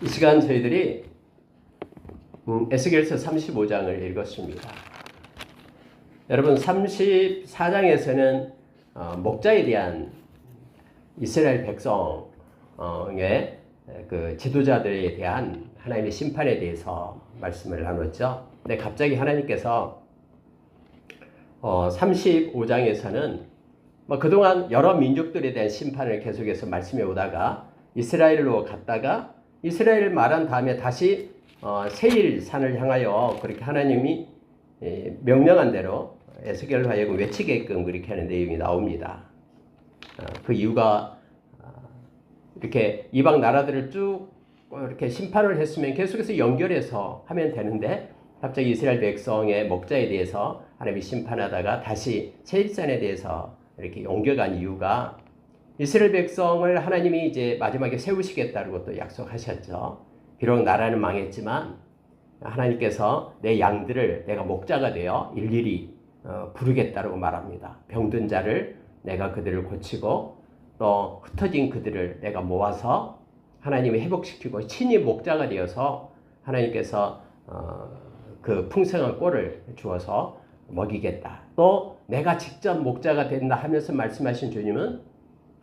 이 시간 저희들이 에스겔서 35장을 읽었습니다. 여러분 34장에서는 목자에 대한 이스라엘 백성의 그 지도자들에 대한 하나님의 심판에 대해서 말씀을 나눴죠. 근데 갑자기 하나님께서 35장에서는 그동안 여러 민족들에 대한 심판을 계속해서 말씀해 오다가 이스라엘로 갔다가 이스라엘을 말한 다음에 다시 세일산을 향하여 그렇게 하나님이 명령한 대로 에스겔로 하여금 외치게끔 그렇게 하는 내용이 나옵니다. 그 이유가 이렇게 이방 나라들을 쭉 이렇게 심판을 했으면 계속해서 연결해서 하면 되는데 갑자기 이스라엘 백성의 목자에 대해서 하나님이 심판하다가 다시 세일산에 대해서 이렇게 옮겨간 이유가 이스라엘 백성을 하나님이 이제 마지막에 세우시겠다는 것도 약속하셨죠. 비록 나라는 망했지만 하나님께서 내 양들을 내가 목자가 되어 일일이 부르겠다고 말합니다. 병든 자를 내가 그들을 고치고 또 흩어진 그들을 내가 모아서 하나님이 회복시키고 친히 목자가 되어서 하나님께서 그 풍성한 꼴을 주어서 먹이겠다. 또 내가 직접 목자가 된다 하면서 말씀하신 주님은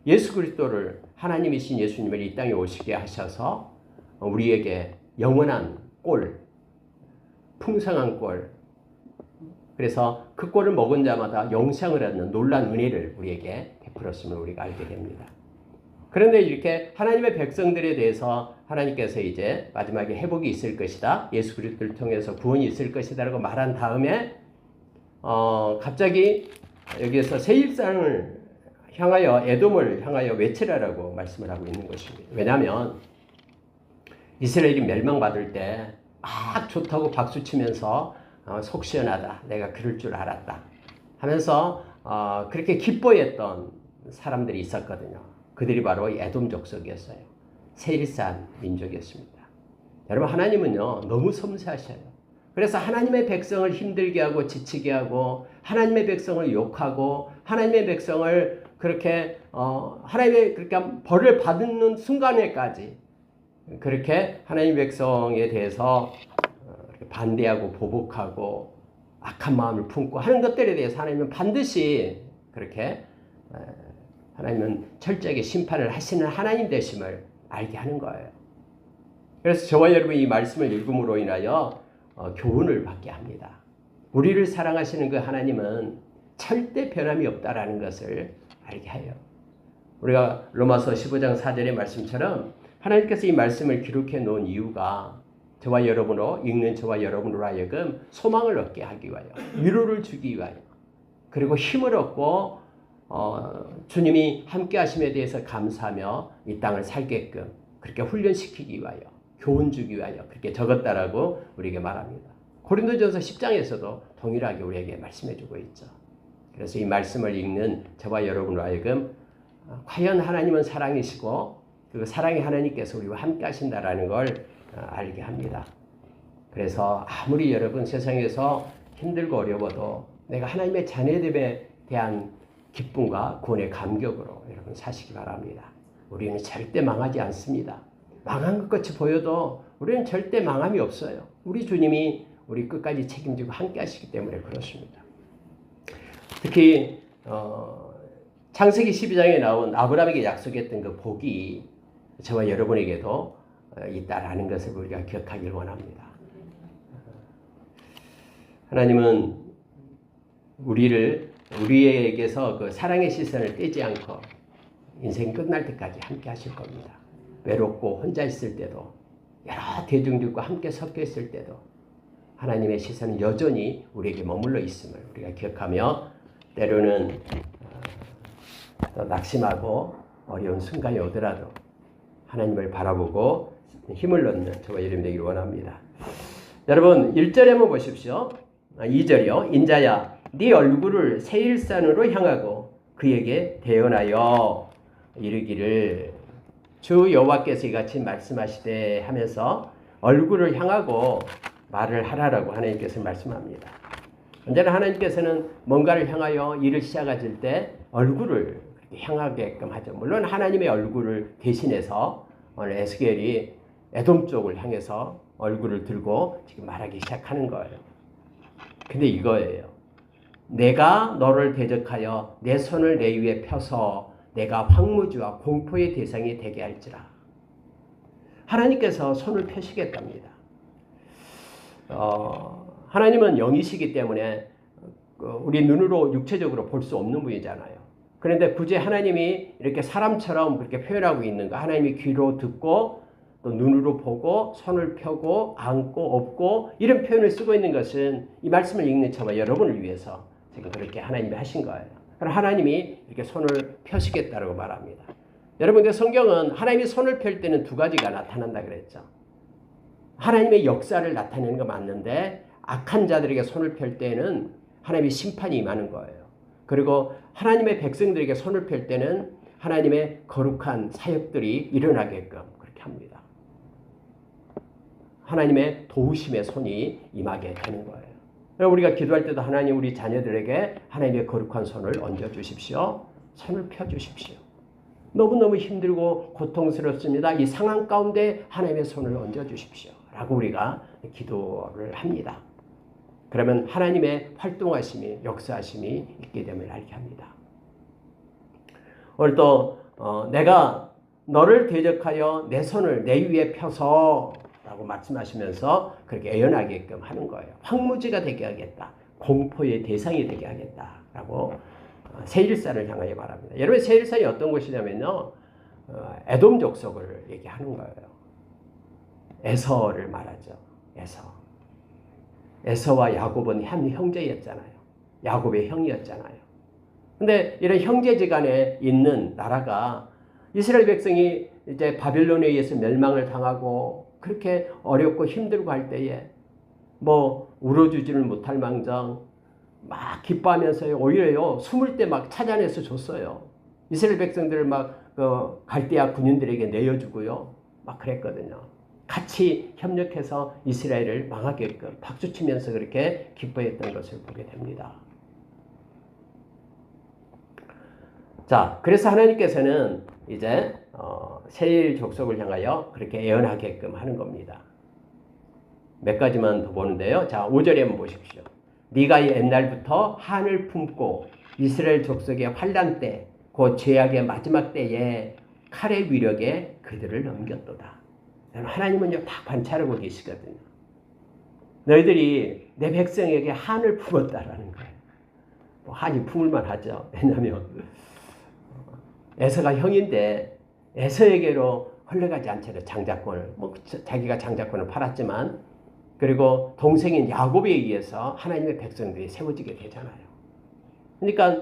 예수 그리스도를 하나님이신 예수님을 이 땅에 오시게 하셔서 우리에게 영원한 꼴, 풍성한 꼴, 그래서 그 꼴을 먹은 자마다 영생을 얻는 놀라운 은혜를 우리에게 베풀었음을 우리가 알게 됩니다. 그런데 이렇게 하나님의 백성들에 대해서 하나님께서 이제 마지막에 회복이 있을 것이다, 예수 그리스도를 통해서 구원이 있을 것이다 라고 말한 다음에 갑자기 여기에서 세일산을 향하여 에돔을 향하여 외치라라고 말씀을 하고 있는 것입니다. 왜냐하면 이스라엘이 멸망받을 때 좋다고 박수치면서 속 시원하다, 내가 그럴 줄 알았다 하면서 그렇게 기뻐했던 사람들이 있었거든요. 그들이 바로 에돔 족속이었어요. 세일산 민족이었습니다. 여러분 하나님은요 너무 섬세하셔요. 그래서 하나님의 백성을 힘들게 하고 지치게 하고 하나님의 백성을 욕하고 하나님의 백성을 그렇게 하나님의 그렇게 벌을 받는 순간에까지 그렇게 하나님의 백성에 대해서 반대하고 보복하고 악한 마음을 품고 하는 것들에 대해서 하나님은 반드시 그렇게 하나님은 철저하게 심판을 하시는 하나님 되심을 알게 하는 거예요. 그래서 저와 여러분이 이 말씀을 읽음으로 인하여 교훈을 받게 합니다. 우리를 사랑하시는 그 하나님은 절대 변함이 없다라는 것을 알게 해요. 우리가 로마서 15장 4절의 말씀처럼 하나님께서 이 말씀을 기록해 놓은 이유가 저와 여러분으로 읽는 저와 여러분으로 하여금 소망을 얻게 하기 위하여, 위로를 주기 위하여, 그리고 힘을 얻고 주님이 함께 하심에 대해서 감사하며 이 땅을 살게끔 그렇게 훈련시키기 위하여, 교훈 주기 위하여 그렇게 적었다라고 우리에게 말합니다. 고린도전서 10장에서도 동일하게 우리에게 말씀해 주고 있죠. 그래서 이 말씀을 읽는 저와 여러분으로 하여금 과연 하나님은 사랑이시고 그 사랑의 하나님께서 우리와 함께 하신다라는 걸 알게 합니다. 그래서 아무리 여러분 세상에서 힘들고 어려워도 내가 하나님의 자녀됨에 대한 기쁨과 구원의 감격으로 여러분 사시기 바랍니다. 우리는 절대 망하지 않습니다. 망한 것 같이 보여도 우리는 절대 망함이 없어요. 우리 주님이 우리 끝까지 책임지고 함께 하시기 때문에 그렇습니다. 특히 창세기 12장에 나온 아브라함에게 약속했던 그 복이 저와 여러분에게도 있다라는 것을 우리가 기억하길 원합니다. 하나님은 우리에게서 그 사랑의 시선을 떼지 않고 인생 끝날 때까지 함께 하실 겁니다. 외롭고 혼자 있을 때도, 여러 대중들과 함께 섞여 있을 때도 하나님의 시선은 여전히 우리에게 머물러 있음을 우리가 기억하며 때로는 또 낙심하고 어려운 순간이 오더라도 하나님을 바라보고 힘을 얻는 저와 여러분 되기를 원합니다. 여러분 1절에 한번 보십시오. 2절이요. 인자야 네 얼굴을 세일산으로 향하고 그에게 대언하여 이르기를 주 여호와께서 이같이 말씀하시되 하면서 얼굴을 향하고 말을 하라라고 하나님께서 말씀합니다. 언제나 하나님께서는 뭔가를 향하여 일을 시작하실 때 얼굴을 향하게끔 하죠. 물론 하나님의 얼굴을 대신해서 오늘 에스겔이 에돔 쪽을 향해서 얼굴을 들고 지금 말하기 시작하는 거예요. 근데 이거예요. 내가 너를 대적하여 내 손을 내 위에 펴서 내가 황무지와 공포의 대상이 되게 할지라. 하나님께서 손을 펴시겠답니다. 하나님은 영이시기 때문에 우리 눈으로 육체적으로 볼 수 없는 분이잖아요. 그런데 굳이 하나님이 이렇게 사람처럼 그렇게 표현하고 있는 거, 하나님이 귀로 듣고 또 눈으로 보고 손을 펴고 안고 업고 이런 표현을 쓰고 있는 것은 이 말씀을 읽는 저와 여러분을 위해서 지금 그렇게 하나님이 하신 거예요. 그럼 하나님이 이렇게 손을 펴시겠다고 말합니다. 여러분들 성경은 하나님이 손을 펼 때는 두 가지가 나타난다 그랬죠. 하나님의 역사를 나타내는 거 맞는데 악한 자들에게 손을 펼 때는 하나님의 심판이 임하는 거예요. 그리고 하나님의 백성들에게 손을 펼 때는 하나님의 거룩한 사역들이 일어나게끔 그렇게 합니다. 하나님의 도우심의 손이 임하게 되는 거예요. 우리가 기도할 때도 하나님 우리 자녀들에게 하나님의 거룩한 손을 얹어주십시오. 손을 펴주십시오. 너무너무 힘들고 고통스럽습니다. 이 상황 가운데 하나님의 손을 얹어주십시오. 라고 우리가 기도를 합니다. 그러면 하나님의 활동하심이 역사하심이 있게 됨을 알게 합니다. 오늘 또 내가 너를 대적하여 내 손을 내 위에 펴서 라고 말씀하시면서 그렇게 애연하게끔 하는 거예요. 황무지가 되게 하겠다. 공포의 대상이 되게 하겠다. 라고 세일산을 향하여 말합니다. 여러분 세일산이 어떤 곳이냐면요. 에돔 족속을 얘기하는 거예요. 에서를 말하죠. 에서와 야곱은 한 형제였잖아요. 야곱의 형이었잖아요. 근데 이런 형제지간에 있는 나라가 이스라엘 백성이 이제 바벨론에 의해서 멸망을 당하고 그렇게 어렵고 힘들고 할 때에 뭐 울어주지를 못할 망정 막 기뻐하면서요. 오히려요. 숨을 때 막 찾아내서 줬어요. 이스라엘 백성들을 막 갈대아 군인들에게 내어주고요. 막 그랬거든요. 같이 협력해서 이스라엘을 망하게끔 박수치면서 그렇게 기뻐했던 것을 보게 됩니다. 자, 그래서 하나님께서는 이제 세일 족속을 향하여 그렇게 애언하게끔 하는 겁니다. 몇 가지만 더 보는데요. 자, 5절에 한번 보십시오. 네가 옛날부터 한을 품고 이스라엘 족속의 환난 때, 곧 죄악의 마지막 때에 칼의 위력에 그들을 넘겼도다. 하나님은요 다 관찰하고 계시거든요. 너희들이 내 백성에게 한을 품었다라는 거예요. 뭐 한이 품을만 하죠. 왜냐하면 에서가 형인데 에서에게로 흘러가지 않잖아요. 장자권을 뭐 자기가 장자권을 팔았지만 그리고 동생인 야곱에 의해서 하나님의 백성들이 세워지게 되잖아요. 그러니까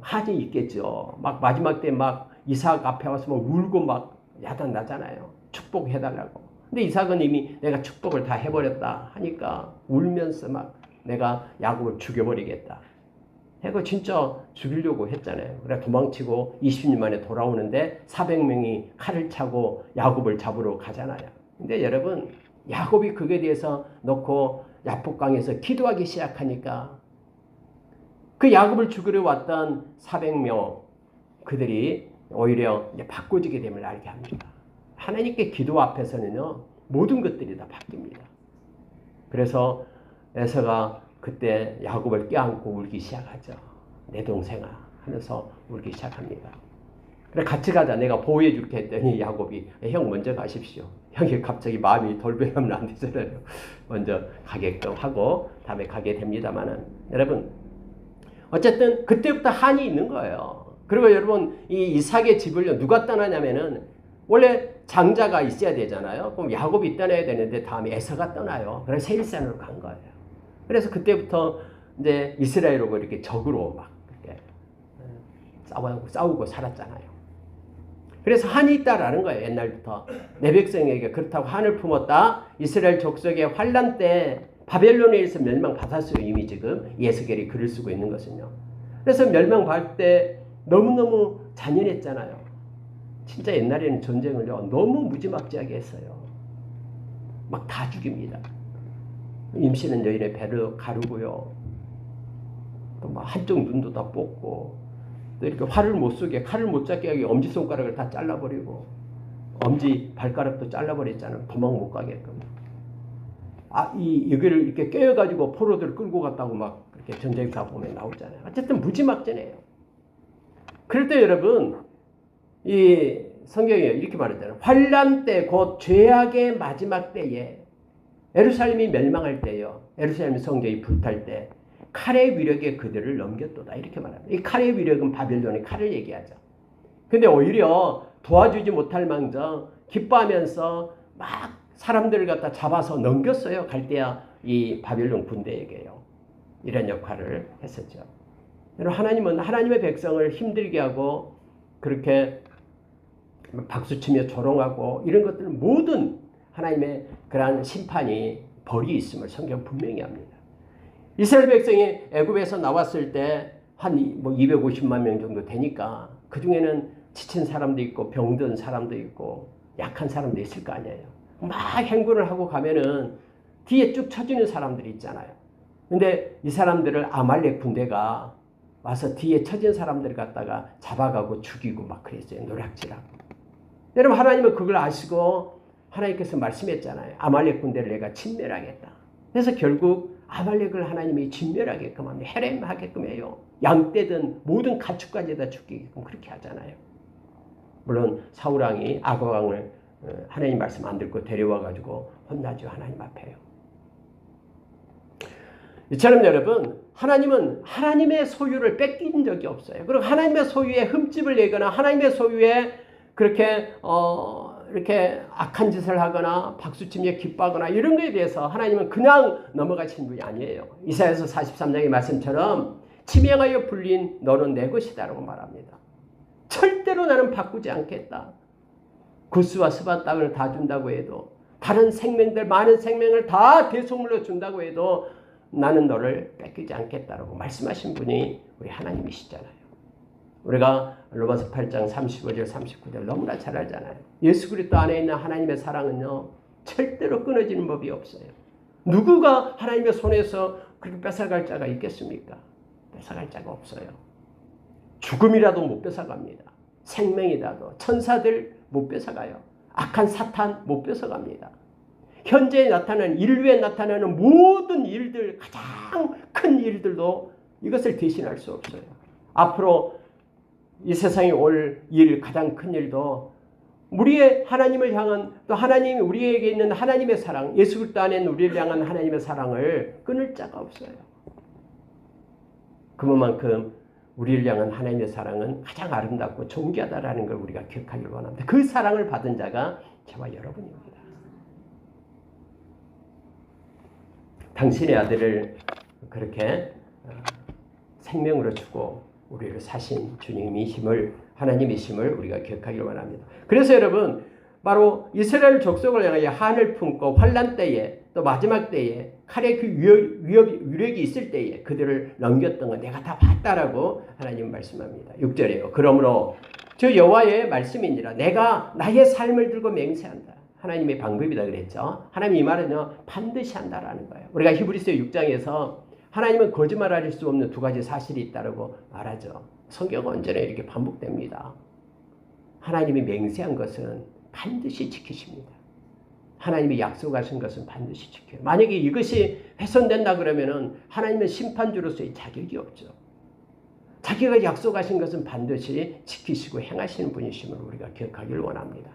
한이 있겠죠. 막 마지막 때 막 이삭 앞에 와서 막 울고 막 야단나잖아요. 축복해달라고. 근데 이삭은 이미 내가 축복을 다 해버렸다 하니까 울면서 막 내가 야곱을 죽여버리겠다 해고 진짜 죽이려고 했잖아요. 그래 도망치고 20년 만에 돌아오는데 400명이 칼을 차고 야곱을 잡으러 가잖아요. 근데 여러분 야곱이 그에 대해서 놓고 야복강에서 기도하기 시작하니까 그 야곱을 죽이러 왔던 400명 그들이 오히려 바꿔지게 됨을 알게 합니다. 하나님께 기도 앞에서는요 모든 것들이 다 바뀝니다. 그래서 에서가 그때 야곱을 껴안고 울기 시작하죠. 내 동생아 하면서 울기 시작합니다. 그래 같이 가자 내가 보호해 줄게 했더니 야곱이 형 먼저 가십시오. 형이 갑자기 마음이 돌변하면 안 되잖아요. 먼저 가게끔 하고 다음에 가게 됩니다만은 여러분 어쨌든 그때부터 한이 있는 거예요. 그리고 여러분 이 이삭의 집을요 누가 떠나냐면은 원래 장자가 있어야 되잖아요. 그럼 야곱이 떠나야 되는데 다음에 에서가 떠나요. 그래서 세일산으로 간 거예요. 그래서 그때부터 이제 이스라엘하고 이렇게 적으로 막 이렇게 싸우고 살았잖아요. 그래서 한이 있다라는 거예요. 옛날부터 내 백성에게 그렇다고 한을 품었다. 이스라엘 족속의 환난 때 바벨론에 의해서 멸망받았어요. 이미 지금 예스겔이 글을 쓰고 있는 것은요. 그래서 멸망받을 때 너무너무 잔인했잖아요. 진짜 옛날에는 전쟁을요 너무 무지막지하게 했어요. 막 다 죽입니다. 임신한 여인의 배를 가르고요. 또 막 한쪽 눈도 다 뽑고 또 이렇게 활을 못 쏘게 칼을 못 잡게 하게 엄지손가락을 다 잘라버리고 엄지 발가락도 잘라버렸잖아요. 도망 못 가게끔. 여기를 이렇게 깨어가지고 포로들 끌고 갔다고 막 그렇게 전쟁사 보면 나오잖아요. 어쨌든 무지막지네요. 그럴 때 여러분, 이 성경에 이렇게 말했잖아요. 환난 때, 곧 죄악의 마지막 때에, 예루살렘이 멸망할 때요. 예루살렘 성전이 불탈 때 칼의 위력에 그들을 넘겼도다. 이렇게 말합니다. 이 칼의 위력은 바벨론의 칼을 얘기하죠. 근데 오히려 도와주지 못할 망정 기뻐하면서 막 사람들을 갖다 잡아서 넘겼어요. 갈대아 이 바벨론 군대에게요. 이런 역할을 했었죠. 하나님은 하나님의 백성을 힘들게 하고 그렇게 박수치며 조롱하고 이런 것들 모든 하나님의 그러한 심판이 벌이 있음을 성경 분명히 합니다. 이스라엘 백성이 애굽에서 나왔을 때 한 250만 명 정도 되니까 그 중에는 지친 사람도 있고 병든 사람도 있고 약한 사람도 있을 거 아니에요. 막 행군을 하고 가면은 뒤에 쭉 쳐지는 사람들이 있잖아요. 근데 이 사람들을 아말렉 군대가 와서 뒤에 쳐진 사람들을 갖다가 잡아가고 죽이고 막 그랬어요. 노략질하고. 여러분, 하나님은 그걸 아시고 하나님께서 말씀했잖아요. 아말렉 군대를 내가 진멸하겠다. 그래서 결국 아말렉을 하나님이 진멸하게끔 합니다. 해렘하게끔 해요. 양떼든 모든 가축까지 다 죽이게끔 그렇게 하잖아요. 물론 사울왕이 아가왕을 하나님 말씀 안 듣고 데려와가지고 혼나죠. 하나님 앞에요. 이처럼 여러분, 하나님은 하나님의 소유를 뺏긴 적이 없어요. 그리고 하나님의 소유에 흠집을 내거나 하나님의 소유에 그렇게 이렇게 악한 짓을 하거나 박수치며 기뻐하거나 이런 거에 대해서 하나님은 그냥 넘어가신 분이 아니에요. 이사야서 43장의 말씀처럼 지명하여 불린 너는 내 것이다라고 말합니다. 절대로 나는 바꾸지 않겠다. 구스와 스바 땅을 다 준다고 해도 다른 생명들 많은 생명을 다 대속물로 준다고 해도 나는 너를 뺏기지 않겠다라고 말씀하신 분이 우리 하나님이시잖아요. 우리가 로마서 8장 35절 39절 너무나 잘 알잖아요. 예수 그리스도 안에 있는 하나님의 사랑은요 절대로 끊어지는 법이 없어요. 누구가 하나님의 손에서 그렇게 뺏어갈 자가 있겠습니까? 뺏어갈 자가 없어요. 죽음이라도 못 뺏어갑니다. 생명이라도 천사들 못 뺏어가요. 악한 사탄 못 뺏어갑니다. 현재 나타나는 인류에 나타나는 모든 일들, 가장 큰 일들도 이것을 대신할 수 없어요. 앞으로 이 세상에 올 일, 가장 큰 일도 우리의 하나님을 향한, 또 하나님이 우리에게 있는 하나님의 사랑, 예수 그리스도 안에 있는 우리를 향한 하나님의 사랑을 끊을 자가 없어요. 그만큼 우리를 향한 하나님의 사랑은 가장 아름답고 존귀하다라는 걸 우리가 기억하길 원합니다. 그 사랑을 받은 자가 저와 여러분입니다. 당신의 아들을 그렇게 생명으로 주고 우리를 사신 주님이심을, 하나님이심을 우리가 기억하길 원합니다. 그래서 여러분, 바로 이스라엘 족속을 향하여 한을 품고 환난 때에 또 마지막 때에 칼의 그 위력이 있을 때에 그들을 넘겼던 건 내가 다 봤다라고 하나님은 말씀합니다. 6절에요. 그러므로 저 여호와의 말씀이니라 내가 나의 삶을 들고 맹세한다. 하나님의 방법이다 그랬죠. 하나님 이 말은요 반드시 한다라는 거예요. 우리가 히브리서 6장에서 하나님은 거짓말할 수 없는 두 가지 사실이 있다고 말하죠. 성경은 언제나 이렇게 반복됩니다. 하나님이 맹세한 것은 반드시 지키십니다. 하나님이 약속하신 것은 반드시 지켜요. 만약에 이것이 훼손된다 그러면은 하나님은 심판주로서의 자격이 없죠. 자기가 약속하신 것은 반드시 지키시고 행하시는 분이심을 우리가 기억하기를 원합니다.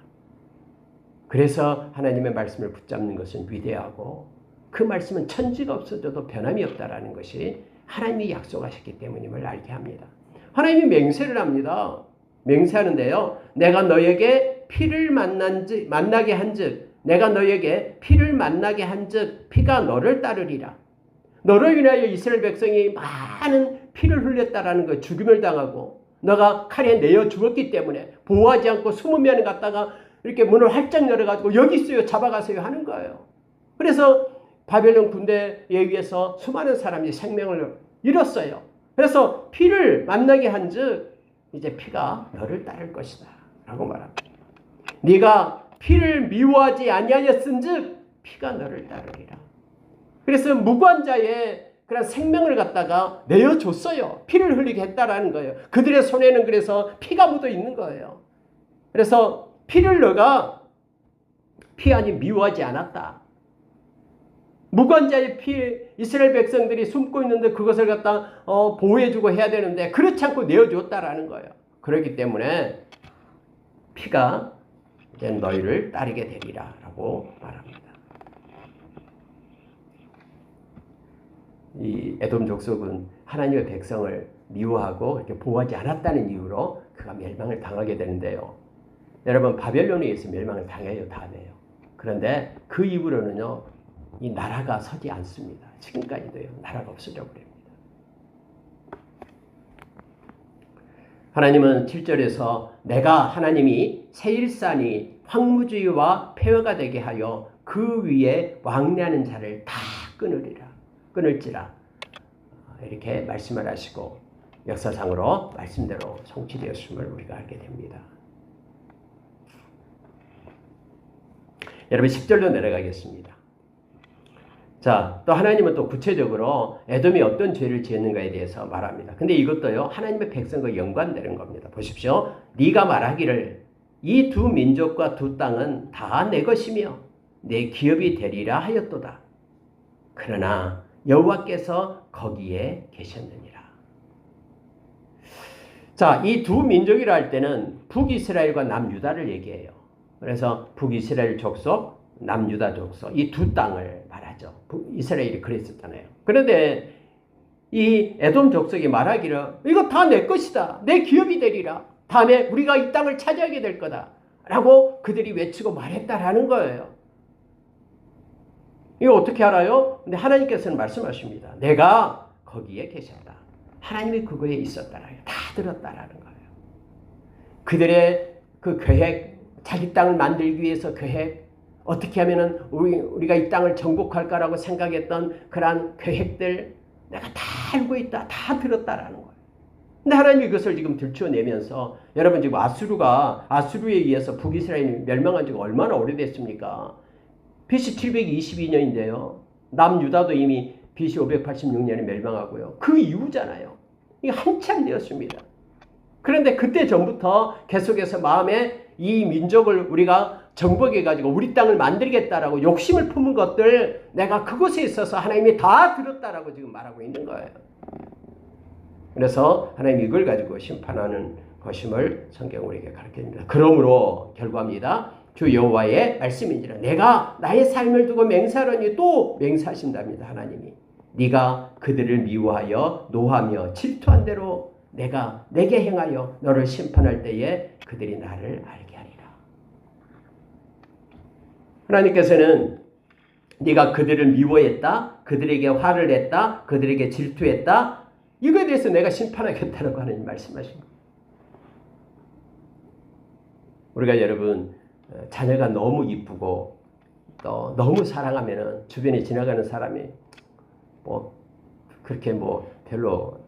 그래서 하나님의 말씀을 붙잡는 것은 위대하고 그 말씀은 천지가 없어져도 변함이 없다라는 것이 하나님이 약속하셨기 때문임을 알게 합니다. 하나님이 맹세를 합니다. 맹세하는데요. 내가 너에게 피를 만나게 한즉 내가 너에게 피를 만나게 한즉 피가 너를 따르리라. 너로 인하여 이스라엘 백성이 많은 피를 흘렸다라는 거, 죽임을 당하고 너가 칼에 내어 죽었기 때문에 보호하지 않고 숨으면 갔다가 이렇게 문을 활짝 열어가지고 여기 있어요, 잡아가세요 하는 거예요. 그래서 바벨론 군대에 의해서 수많은 사람이 생명을 잃었어요. 그래서 피를 만나게 한즉 이제 피가 너를 따를 것이다 라고 말합니다. 네가 피를 미워하지 아니하였은즉 피가 너를 따르리라. 그래서 무관자의 그런 생명을 갖다가 내어줬어요. 피를 흘리게 했다라는 거예요. 그들의 손에는 그래서 피가 묻어 있는 거예요. 그래서 피를 너가 피하니 미워하지 않았다. 무관자의 피, 이스라엘 백성들이 숨고 있는데 그것을 갖다 보호해주고 해야 되는데 그렇지 않고 내어주었다라는 거예요. 그렇기 때문에 피가 이제 너희를 따르게 되리라 라고 말합니다. 이 에돔 족속은 하나님의 백성을 미워하고 이렇게 보호하지 않았다는 이유로 그가 멸망을 당하게 되는데요. 여러분, 바벨론에 의해서 멸망을 당해요, 다음에요. 그런데 그 이후로는요, 이 나라가 서지 않습니다. 지금까지도요, 나라가 없어져 버립니다. 하나님은 7절에서 내가 하나님이 세일산이 황무지와 폐허가 되게 하여 그 위에 왕래하는 자를 다 끊을지라 이렇게 말씀을 하시고 역사상으로 말씀대로 성취되었음을 우리가 알게 됩니다. 여러분 10절로 내려가겠습니다. 자, 또 하나님은 또 구체적으로 에돔이 어떤 죄를 지었는가에 대해서 말합니다. 근데 이것도요, 하나님의 백성과 연관되는 겁니다. 보십시오. 네가 말하기를 이 두 민족과 두 땅은 다 내 것이며 내 기업이 되리라 하였도다. 그러나 여호와께서 거기에 계셨느니라. 자, 이 두 민족이라 할 때는 북이스라엘과 남유다를 얘기해요. 그래서 북이스라엘 족속, 남유다 족속 이 두 땅을 말하죠. 이스라엘이 그랬었잖아요. 그런데 이 에돔 족속이 말하기를 이거 다 내 것이다. 내 기업이 되리라. 다음에 우리가 이 땅을 차지하게 될 거다. 라고 그들이 외치고 말했다라는 거예요. 이거 어떻게 알아요? 근데 하나님께서는 말씀하십니다. 내가 거기에 계셨다. 하나님이 그거에 있었다라요. 다 들었다라는 거예요. 그들의 그 계획, 자기 땅을 만들기 위해서 계획, 어떻게 하면은 우리가 이 땅을 정복할까라고 생각했던 그러한 계획들 내가 다 알고 있다. 다 들었다라는 거예요. 근데 하나님이 그것을 지금 들춰내면서 여러분 지금 아수르에 의해서 북이스라엘이 멸망한 지가 얼마나 오래됐습니까? BC 722년인데요. 남유다도 이미 BC 586년에 멸망하고요. 그 이후잖아요. 이게 한참 되었습니다. 그런데 그때 전부터 계속해서 마음에 이 민족을 우리가 정복해가지고 우리 땅을 만들겠다라고 욕심을 품은 것들 내가 그곳에 있어서 하나님이 다 들었다라고 지금 말하고 있는 거예요. 그래서 하나님이 이걸 가지고 심판하는 것임을 성경 우리에게 가르쳐줍니다. 그러므로 결과입니다. 주 여호와의 말씀인지라 내가 나의 삶을 두고 맹세하노니 또 맹세하신답니다. 하나님이 네가 그들을 미워하여 노하며 질투한 대로 내가 내게 행하여 너를 심판할 때에 그들이 나를 알게 하리라. 하나님께서는 네가 그들을 미워했다, 그들에게 화를 냈다, 그들에게 질투했다, 이거에 대해서 내가 심판하겠다라고 하나님 말씀하십니다. 우리가 여러분 자녀가 너무 이쁘고 또 너무 사랑하면은 주변에 지나가는 사람이 뭐 그렇게 뭐 별로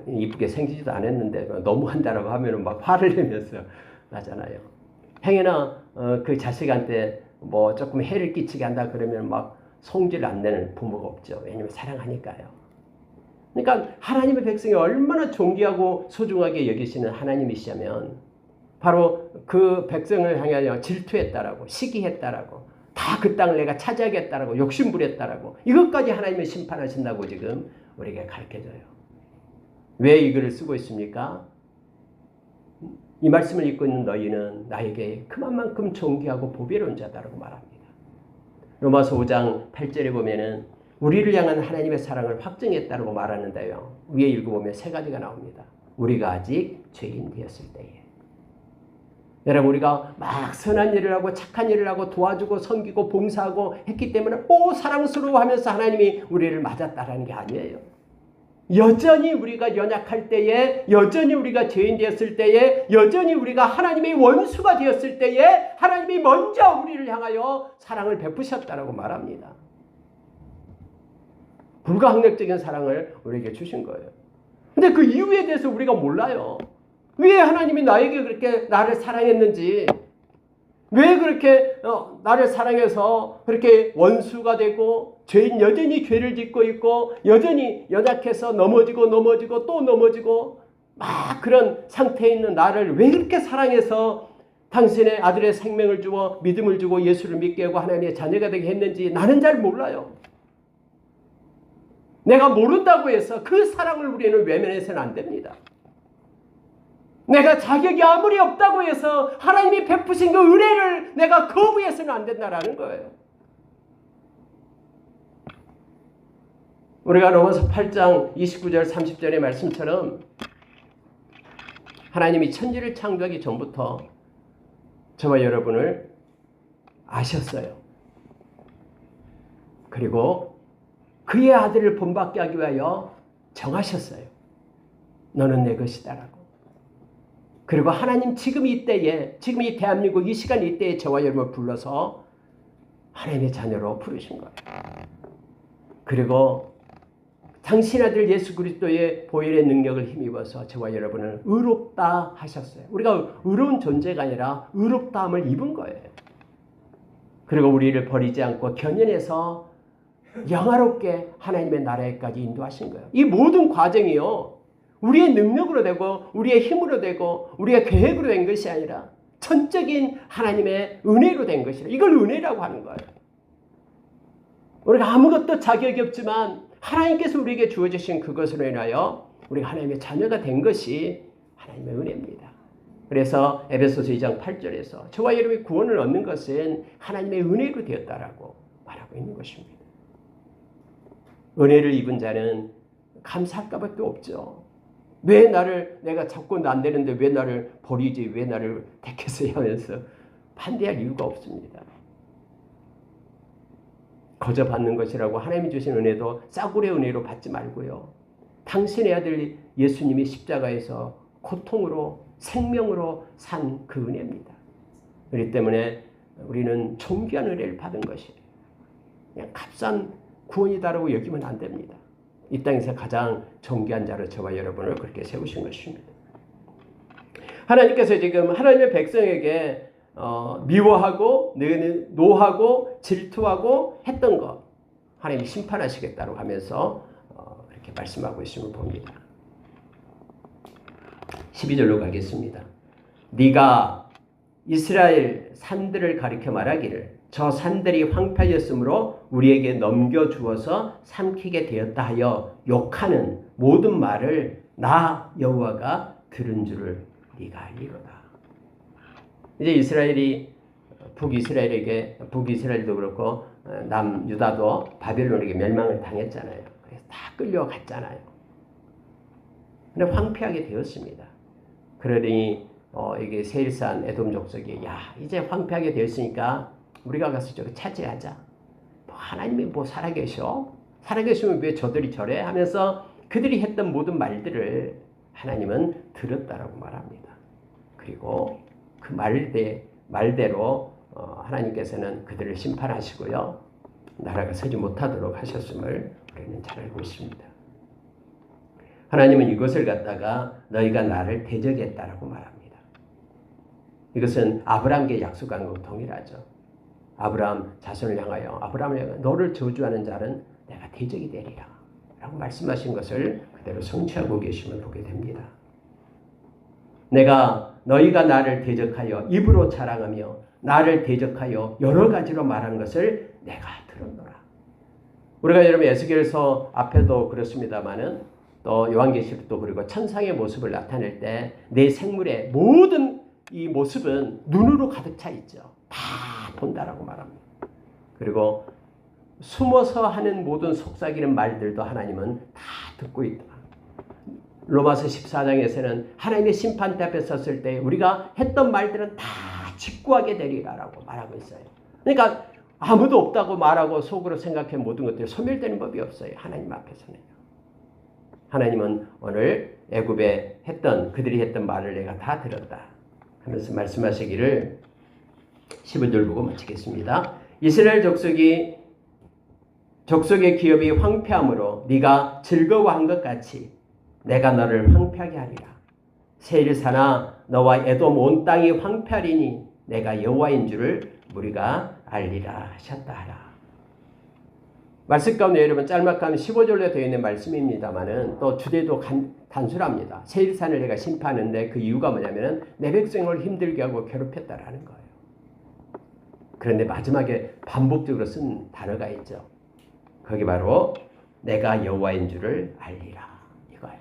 이쁘게 생기지도 않았는데 너무 한다라고 하면은 막 화를 내면서 나잖아요. 행여나 그 자식한테 뭐 조금 해를 끼치게 한다 그러면 막 성질 안 내는 부모가 없죠. 왜냐면 사랑하니까요. 그러니까 하나님의 백성이 얼마나 존귀하고 소중하게 여기시는 하나님이시냐면 바로 그 백성을 향하여 질투했다라고, 시기했다라고, 다 그 땅을 내가 차지하겠다라고, 욕심부렸다라고, 이것까지 하나님이 심판하신다고 지금 우리에게 가르쳐줘요. 왜 이 글을 쓰고 있습니까? 이 말씀을 읽고 있는 너희는 나에게 그만큼 존귀하고 보배로운 자다라고 말합니다. 로마서 5장 8절에 보면은 우리를 향한 하나님의 사랑을 확증했다고 말하는데요. 위에 읽어보면 세 가지가 나옵니다. 우리가 아직 죄인 되었을 때에. 여러분 우리가 막 선한 일을 하고 착한 일을 하고 도와주고 섬기고 봉사하고 했기 때문에 사랑스러워하면서 하나님이 우리를 맞았다라는 게 아니에요. 여전히 우리가 연약할 때에, 여전히 우리가 죄인 되었을 때에, 여전히 우리가 하나님의 원수가 되었을 때에 하나님이 먼저 우리를 향하여 사랑을 베푸셨다라고 말합니다. 불가항력적인 사랑을 우리에게 주신 거예요. 근데 그 이유에 대해서 우리가 몰라요. 왜 하나님이 나에게 그렇게 나를 사랑했는지, 왜 그렇게 나를 사랑해서 그렇게 원수가 되고 여전히 죄를 짓고 있고 여전히 연약해서 넘어지고 또 넘어지고 막 그런 상태에 있는 나를 왜 그렇게 사랑해서 당신의 아들의 생명을 주어 믿음을 주고 예수를 믿게 하고 하나님의 자녀가 되게 했는지 나는 잘 몰라요. 내가 모른다고 해서 그 사랑을 우리는 외면해서는 안 됩니다. 내가 자격이 아무리 없다고 해서 하나님이 베푸신 그 은혜를 내가 거부해서는 안 된다라는 거예요. 우리가 로마서 8장 29절 30절의 말씀처럼 하나님이 천지를 창조하기 전부터 저와 여러분을 아셨어요. 그리고 그의 아들을 본받게 하기 위하여 정하셨어요. 너는 내 것이다라고. 그리고 하나님 지금 이 때에, 지금 이 대한민국 이 시간 이 때에 저와 여러분을 불러서 하나님의 자녀로 부르신 거예요. 그리고 당신 아들 예수 그리스도의 보혈의 능력을 힘입어서 저와 여러분을 의롭다 하셨어요. 우리가 의로운 존재가 아니라 의롭다함을 입은 거예요. 그리고 우리를 버리지 않고 견인해서 영화롭게 하나님의 나라에까지 인도하신 거예요. 이 모든 과정이요, 우리의 능력으로 되고 우리의 힘으로 되고 우리의 계획으로 된 것이 아니라 전적인 하나님의 은혜로 된 것이라. 이걸 은혜라고 하는 거예요. 우리가 아무것도 자격이 없지만 하나님께서 우리에게 주어주신 그것으로 인하여 우리가 하나님의 자녀가 된 것이 하나님의 은혜입니다. 그래서 에베소서 2장 8절에서 저와 여러분이 구원을 얻는 것은 하나님의 은혜로 되었다라고 말하고 있는 것입니다. 은혜를 입은 자는 감사할 것밖에 없죠. 왜 나를, 내가 자꾸 안 되는데 왜 나를 버리지, 왜 나를 택했어야 하면서 반대할 이유가 없습니다. 거저 받는 것이라고 하나님이 주신 은혜도 싸구려 은혜로 받지 말고요. 당신의 아들 예수님이 십자가에서 고통으로 생명으로 산 그 은혜입니다. 그렇기 때문에 우리는 존귀한 은혜를 받은 것이에요. 그냥 값싼 구원이다라고 여기면 안 됩니다. 이 땅에서 가장 존귀한 자로 저와 여러분을 그렇게 세우신 것입니다. 하나님께서 지금 하나님의 백성에게 미워하고 노하고 질투하고 했던 것 하나님이 심판하시겠다고 하면서 이렇게 말씀하고 있음을 봅니다. 12절로 가겠습니다. 네가 이스라엘 산들을 가리켜 말하기를 저 산들이 황폐하였으므로 우리에게 넘겨주어서 삼키게 되었다 하여 욕하는 모든 말을 나 여호와가 들은 줄을 네가 알리로다. 이제 이스라엘이 북이스라엘도 그렇고 남유다도 바벨론에게 멸망을 당했잖아요. 그래서 다 끌려갔잖아요. 근데 황폐하게 되었습니다. 그러니 이게 세일산 에돔 족속이 이제 황폐하게 되었으니까 우리가 가서 저기 차지하자. 하나님이 살아계셔? 살아계시면 왜 저들이 저래? 하면서 그들이 했던 모든 말들을 하나님은 들었다라고 말합니다. 그리고 그 말대로 하나님께서는 그들을 심판하시고요. 나라가 서지 못하도록 하셨음을 우리는 잘 알고 있습니다. 하나님은 이것을 갖다가 너희가 나를 대적했다라고 말합니다. 이것은 아브라함께 약속한 것과 동일하죠. 아브라함 자손을 향하여 아브라함을 향하여 너를 저주하는 자는 내가 대적이 되리라 라고 말씀하신 것을 그대로 성취하고 계심을 보게 됩니다. 내가 너희가 나를 대적하여 입으로 자랑하며 나를 대적하여 여러 가지로 말한 것을 내가 들었노라. 우리가 여러분 에스겔서 앞에도 그렇습니다마는 또 요한계시록도 그리고 천상의 모습을 나타낼 때 내 생물의 모든 이 모습은 눈으로 가득 차 있죠. 다 본다라고 말합니다. 그리고 숨어서 하는 모든 속삭이는 말들도 하나님은 다 듣고 있다. 로마서 14장에서는 하나님의 심판대 앞에 섰을 때 우리가 했던 말들은 다 직구하게 되리라라고 말하고 있어요. 그러니까 아무도 없다고 말하고 속으로 생각해 모든 것들이 소멸되는 법이 없어요. 하나님 앞에서는요. 하나님은 오늘 애굽에 그들이 했던 말을 내가 다 들었다 하면서 말씀하시기를 15절 보고 마치겠습니다. 이스라엘 족속의 기업이 황폐함으로 네가 즐거워한 것 같이 내가 너를 황폐하게 하리라. 세일사나 너와 에돔 온 땅이 황폐하리니 내가 여호와인 줄을 우리가 알리라 하셨다 하라. 말씀 가운데 여러분 짤막한 15절로 되어 있는 말씀입니다만은 또 주제도 단순합니다. 세일산을 내가 심판하는데 그 이유가 뭐냐면은 내 백성을 힘들게 하고 괴롭혔다라는 거예요. 그런데 마지막에 반복적으로 쓴 단어가 있죠. 거기 바로 내가 여호와인 줄을 알리라 이거예요.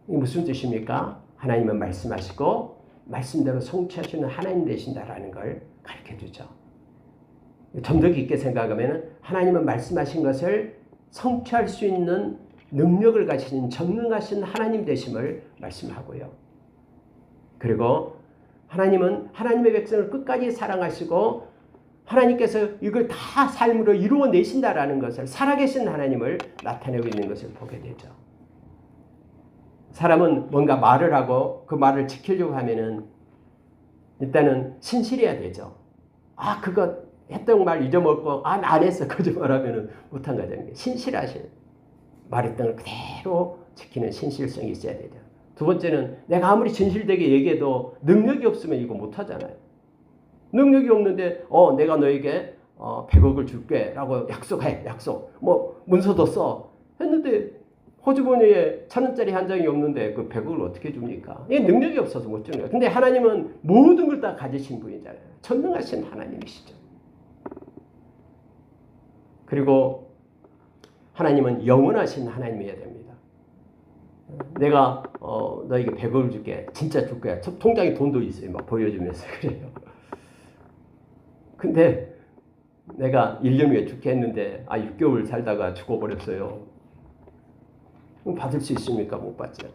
이게 무슨 뜻입니까? 하나님은 말씀하시고 말씀대로 성취하시는 하나님 되신다라는 걸 가르쳐주죠. 좀 더 깊게 생각하면 하나님은 말씀하신 것을 성취할 수 있는 능력을 가지신 전능하신 하나님 되심을 말씀하고요. 그리고 하나님은 하나님의 백성을 끝까지 사랑하시고 하나님께서 이걸 다 삶으로 이루어내신다라는 것을 살아계신 하나님을 나타내고 있는 것을 보게 되죠. 사람은 뭔가 말을 하고 그 말을 지키려고 하면은 일단은 신실해야 되죠. 그거 했던 말 잊어먹고 안 했어 거짓말하면은 못한 거잖아요. 신실하신 말했던 걸 그대로 지키는 신실성이 있어야 되죠. 두 번째는 내가 아무리 진실되게 얘기해도 능력이 없으면 이거 못하잖아요. 능력이 없는데 내가 너에게 100억을 줄게 라고 약속해. 약속. 문서도 써. 했는데 호주머니에 1,000원짜리 한 장이 없는데 그 100억을 어떻게 줍니까? 이게 능력이 없어서 못 주는 거예요. 근데 하나님은 모든 걸 다 가지신 분이잖아요. 전능하신 하나님이시죠. 그리고 하나님은 영원하신 하나님이어야 됩니다. 내가 너에게 100억을 줄게. 진짜 줄 거야. 통장에 돈도 있어요. 막 보여주면서 그래요. 근데 내가 1년 후에 죽게 했는데 6개월 살다가 죽어버렸어요. 그럼 받을 수 있습니까? 못 받죠.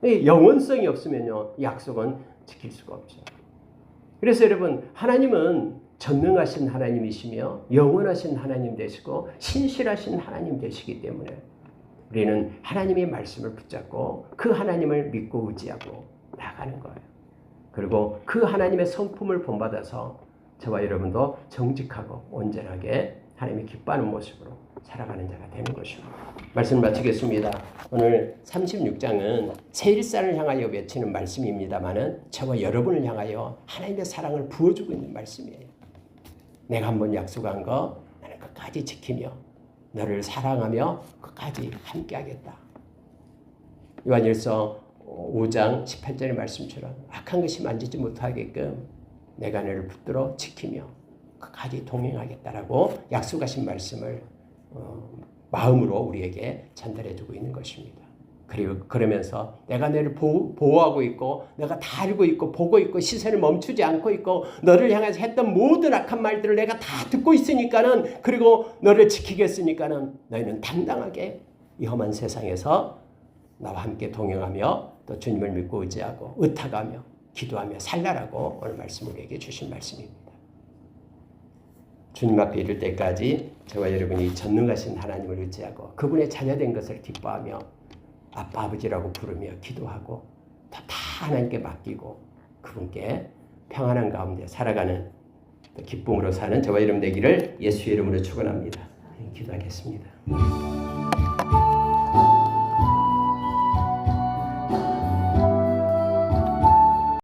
영원성이 없으면요. 약속은 지킬 수가 없죠. 그래서 여러분 하나님은 전능하신 하나님이시며 영원하신 하나님 되시고 신실하신 하나님 되시기 때문에 우리는 하나님의 말씀을 붙잡고 그 하나님을 믿고 의지하고 나가는 거예요. 그리고 그 하나님의 성품을 본받아서 저와 여러분도 정직하고 온전하게 하나님이 기뻐하는 모습으로 살아가는 자가 되는 것입니다. 말씀을 마치겠습니다. 오늘 36장은 세일산을 향하여 외치는 말씀입니다만은 저와 여러분을 향하여 하나님의 사랑을 부어주고 있는 말씀이에요. 내가 한번 약속한 거 나는 끝까지 지키며 너를 사랑하며 끝까지 함께하겠다. 요한일서 5장 18절의 말씀처럼 악한 것이 만지지 못하게끔 내가 너를 붙들어 지키며 끝까지 동행하겠다라고 약속하신 말씀을 마음으로 우리에게 전달해주고 있는 것입니다. 그리고 그러면서 내가 너를 보호하고 있고 내가 다 알고 있고 보고 있고 시선을 멈추지 않고 있고 너를 향해서 했던 모든 악한 말들을 내가 다 듣고 있으니까는 그리고 너를 지키겠으니까는 너희는 당당하게 이 험한 세상에서 나와 함께 동행하며 또 주님을 믿고 의지하고 의탁하며 기도하며 살라라고 오늘 말씀 우리에게 주신 말씀입니다. 주님 앞에 이를 때까지 저와 여러분이 전능하신 하나님을 의지하고 그분의 자녀된 것을 기뻐하며 아빠 아버지라고 부르며 기도하고 다 하나님께 맡기고 그분께 평안한 가운데 살아가는 기쁨으로 사는 저와 여러분 되기를 예수의 이름으로 축원합니다. 기도하겠습니다.